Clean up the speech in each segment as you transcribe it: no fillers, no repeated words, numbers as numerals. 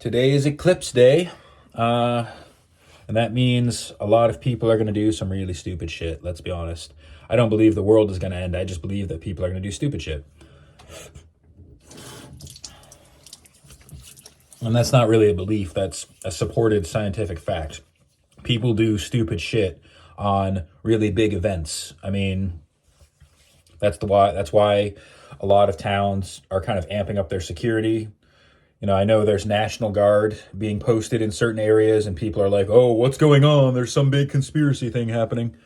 Today is Eclipse Day, and that means a lot of people are going to do some really stupid shit, let's be honest. I don't believe the world is going to end. I just believe that people are going to do stupid shit. And that's not really a belief, that's a supported scientific fact. People do stupid shit on really big events. I mean, that's why a lot of towns are kind of amping up their security. You know, I know there's National Guard being posted in certain areas and people are like, oh, what's going on? There's some big conspiracy thing happening.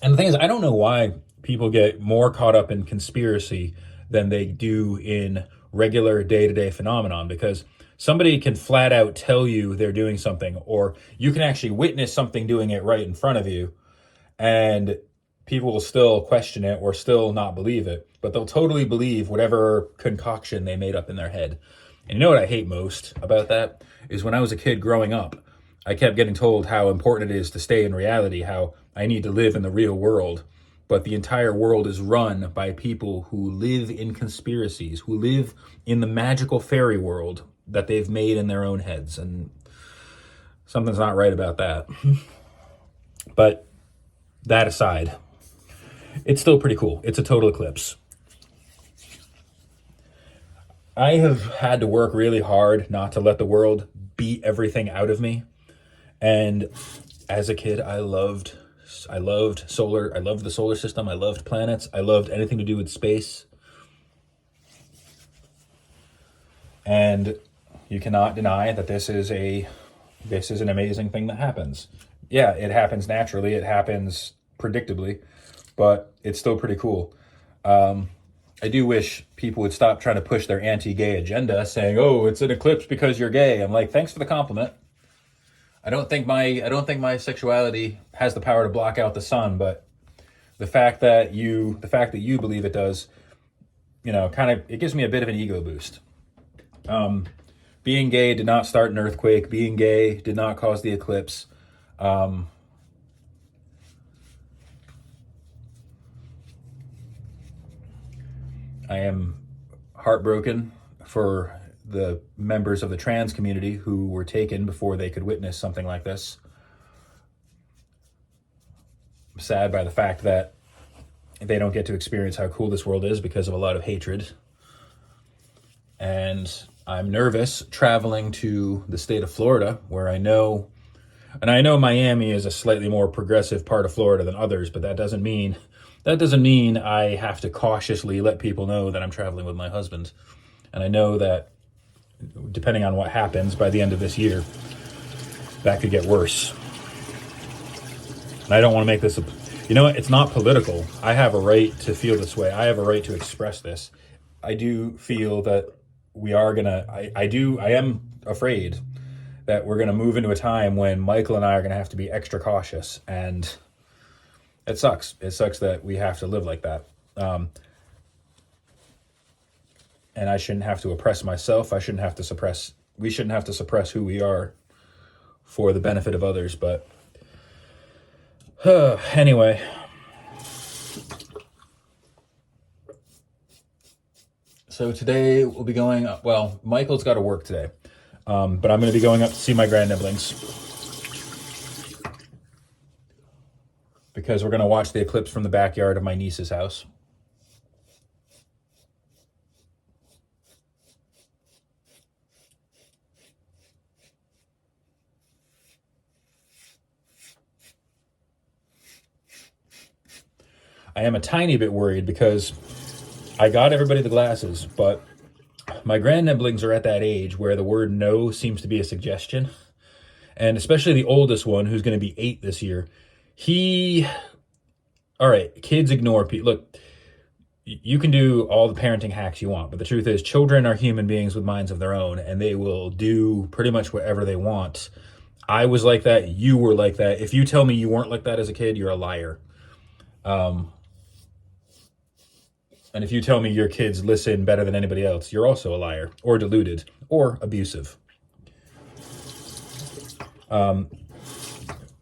And the thing is, I don't know why people get more caught up in conspiracy than they do in regular day-to-day phenomenon, because somebody can flat out tell you they're doing something, or you can actually witness something doing it right in front of you, and people will still question it or still not believe it, but they'll totally believe whatever concoction they made up in their head. And you know what I hate most about that is when I was a kid growing up, I kept getting told how important it is to stay in reality, how I need to live in the real world. But the entire world is run by people who live in conspiracies, who live in the magical fairy world that they've made in their own heads. And something's not right about that. But that aside, it's still pretty cool. It's a total eclipse. I have had to work really hard not to let the world beat everything out of me. And as a kid, I loved solar. I loved the solar system. I loved planets. I loved anything to do with space. And you cannot deny that this is an amazing thing that happens. Yeah, it happens naturally. It happens predictably, but it's still pretty cool. I do wish people would stop trying to push their anti-gay agenda, saying, "Oh, it's an eclipse because you're gay." I'm like, thanks for the compliment. I don't think my sexuality has the power to block out the sun, but the fact that you believe it does, you know, it gives me a bit of an ego boost. Being gay did not start an earthquake. Being gay did not cause the eclipse. I am heartbroken for the members of the trans community who were taken before they could witness something like this. I'm sad by the fact that they don't get to experience how cool this world is because of a lot of hatred. And I'm nervous traveling to the state of Florida, where I know Miami is a slightly more progressive part of Florida than others, but that doesn't mean I have to cautiously let people know that I'm traveling with my husband. And I know that depending on what happens by the end of this year, that could get worse. And I don't want to make this you know what? It's not political. I have a right to feel this way. I have a right to express this. I do feel that I am afraid that we're gonna move into a time when Michael and I are gonna have to be extra cautious, and it sucks. It sucks that we have to live like that. And I shouldn't have to oppress myself. We shouldn't have to suppress who we are for the benefit of others. But anyway, so today we'll be going up. Well, Michael's got to work today, but I'm going to be going up to see my grandnibblings because we're going to watch the eclipse from the backyard of my niece's house. I am a tiny bit worried because I got everybody the glasses, but my grandnibblings are at that age where the word no seems to be a suggestion. And especially the oldest one, who's going to be 8 this year, all right, kids ignore people. Look, you can do all the parenting hacks you want, but the truth is children are human beings with minds of their own, and they will do pretty much whatever they want. I was like that. You were like that. If you tell me you weren't like that as a kid, you're a liar. And if you tell me your kids listen better than anybody else, you're also a liar, or deluded, or abusive.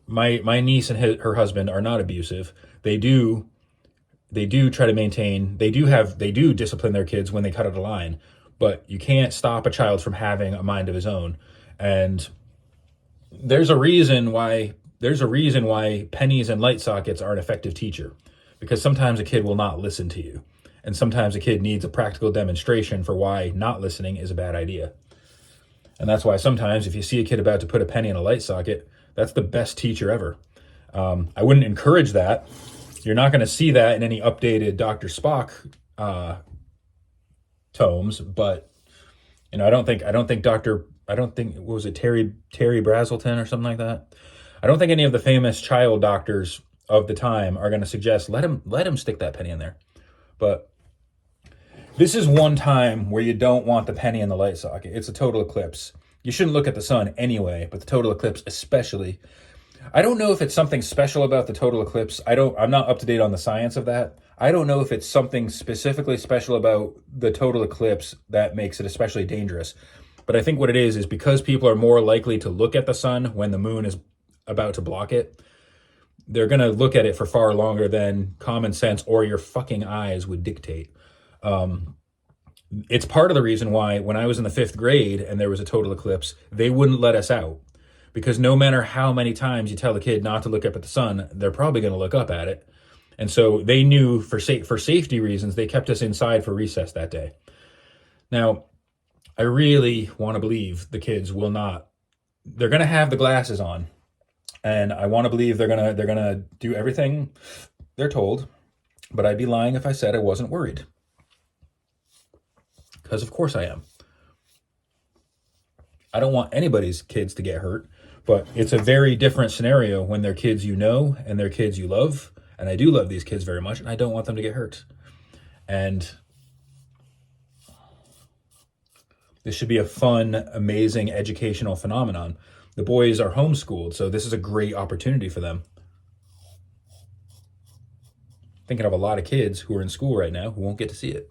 My niece and her husband are not abusive. They do try to maintain. They do discipline their kids when they cut out a line, but you can't stop a child from having a mind of his own. And there's a reason why pennies and light sockets are an effective teacher, because sometimes a kid will not listen to you, and sometimes a kid needs a practical demonstration for why not listening is a bad idea. And that's why sometimes if you see a kid about to put a penny in a light socket, that's the best teacher ever. I wouldn't encourage that. You're not going to see that in any updated Dr. Spock tomes, but I don't think what was it, Terry Brazelton or something like that. I don't think any of the famous child doctors of the time are going to suggest let him stick that penny in there. But this is one time where you don't want the penny in the light socket. It's a total eclipse. You shouldn't look at the sun anyway, but the total eclipse especially. I don't know if it's something special about the total eclipse. I'm not up to date on the science of that. I don't know if it's something specifically special about the total eclipse that makes it especially dangerous. But I think what it is because people are more likely to look at the sun when the moon is about to block it. They're going to look at it for far longer than common sense or your fucking eyes would dictate. It's part of the reason why when I was in the 5th grade and there was a total eclipse, they wouldn't let us out. Because no matter how many times you tell a kid not to look up at the sun, they're probably going to look up at it. And so they knew for safety reasons, they kept us inside for recess that day. Now, I really want to believe the kids will not. They're going to have the glasses on. And I want to believe they're going to do everything they're told. But I'd be lying if I said I wasn't worried. Because of course I am. I don't want anybody's kids to get hurt. But it's a very different scenario when they're kids you know and they're kids you love. And I do love these kids very much, and I don't want them to get hurt. And this should be a fun, amazing, educational phenomenon. The boys are homeschooled, so this is a great opportunity for them. Thinking of a lot of kids who are in school right now who won't get to see it.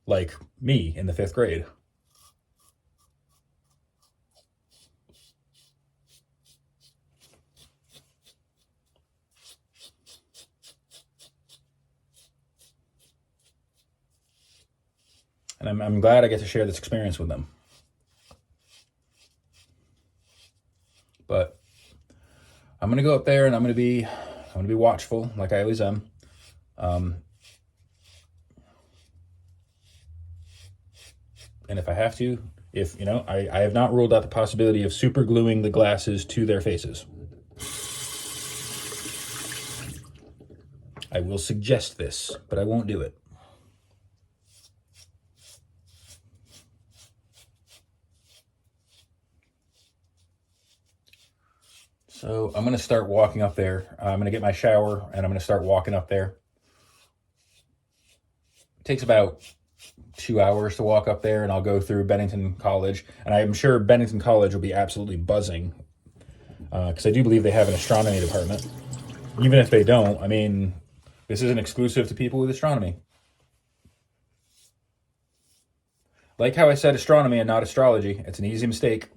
Like me in the 5th grade. And I'm glad I get to share this experience with them. But I'm gonna go up there and I'm gonna be watchful like I always am. And if I have to, I have not ruled out the possibility of super gluing the glasses to their faces. I will suggest this, but I won't do it. So I'm going to start walking up there. I'm going to get my shower and I'm going to start walking up there. It takes about 2 hours to walk up there, and I'll go through Bennington College. And I'm sure Bennington College will be absolutely buzzing because I do believe they have an astronomy department. Even if they don't, I mean, this isn't exclusive to people with astronomy. Like how I said astronomy and not astrology. It's an easy mistake.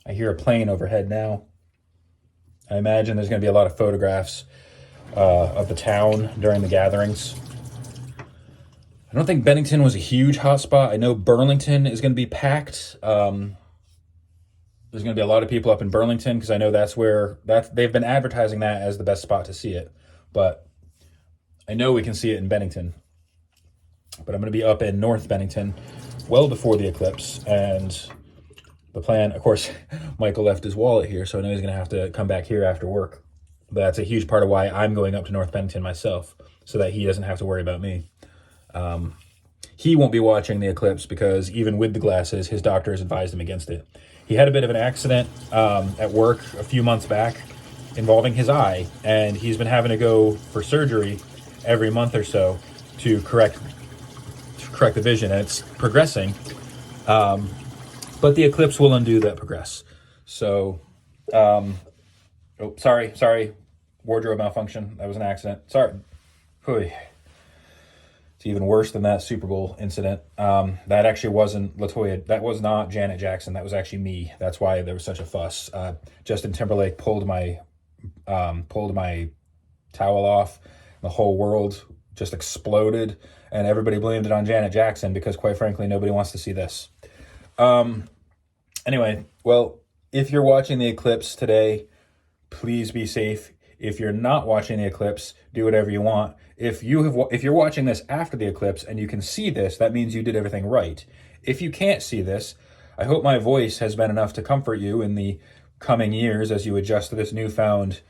I hear a plane overhead now. I imagine there's going to be a lot of photographs of the town during the gatherings. I don't think Bennington was a huge hotspot. I know Burlington is going to be packed. There's going to be a lot of people up in Burlington because I know they've been advertising that as the best spot to see it. But I know we can see it in Bennington. But I'm going to be up in North Bennington well before the eclipse, and the plan, of course, Michael left his wallet here, so I know he's going to have to come back here after work. But that's a huge part of why I'm going up to North Bennington myself, so that he doesn't have to worry about me. he won't be watching the eclipse because even with the glasses, his doctors advised him against it. He had a bit of an accident at work a few months back involving his eye, and he's been having to go for surgery every month or so to correct the vision, and it's progressing. But the eclipse will undo that progress. So, sorry, wardrobe malfunction. That was an accident. Sorry. It's even worse than that Super Bowl incident. That actually wasn't Latoya. That was not Janet Jackson. That was actually me. That's why there was such a fuss. Justin Timberlake pulled my towel off. The whole world just exploded, and everybody blamed it on Janet Jackson because, quite frankly, nobody wants to see this. Anyway, well, if you're watching the eclipse today, please be safe. If you're not watching the eclipse, do whatever you want. If you're watching this after the eclipse and you can see this, that means you did everything right. If you can't see this, I hope my voice has been enough to comfort you in the coming years as you adjust to this newfound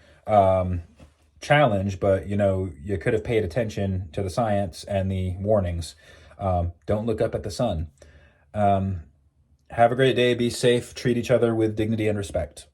challenge. But you could have paid attention to the science and the warnings. Don't look up at the sun. Have a great day. Be safe. Treat each other with dignity and respect.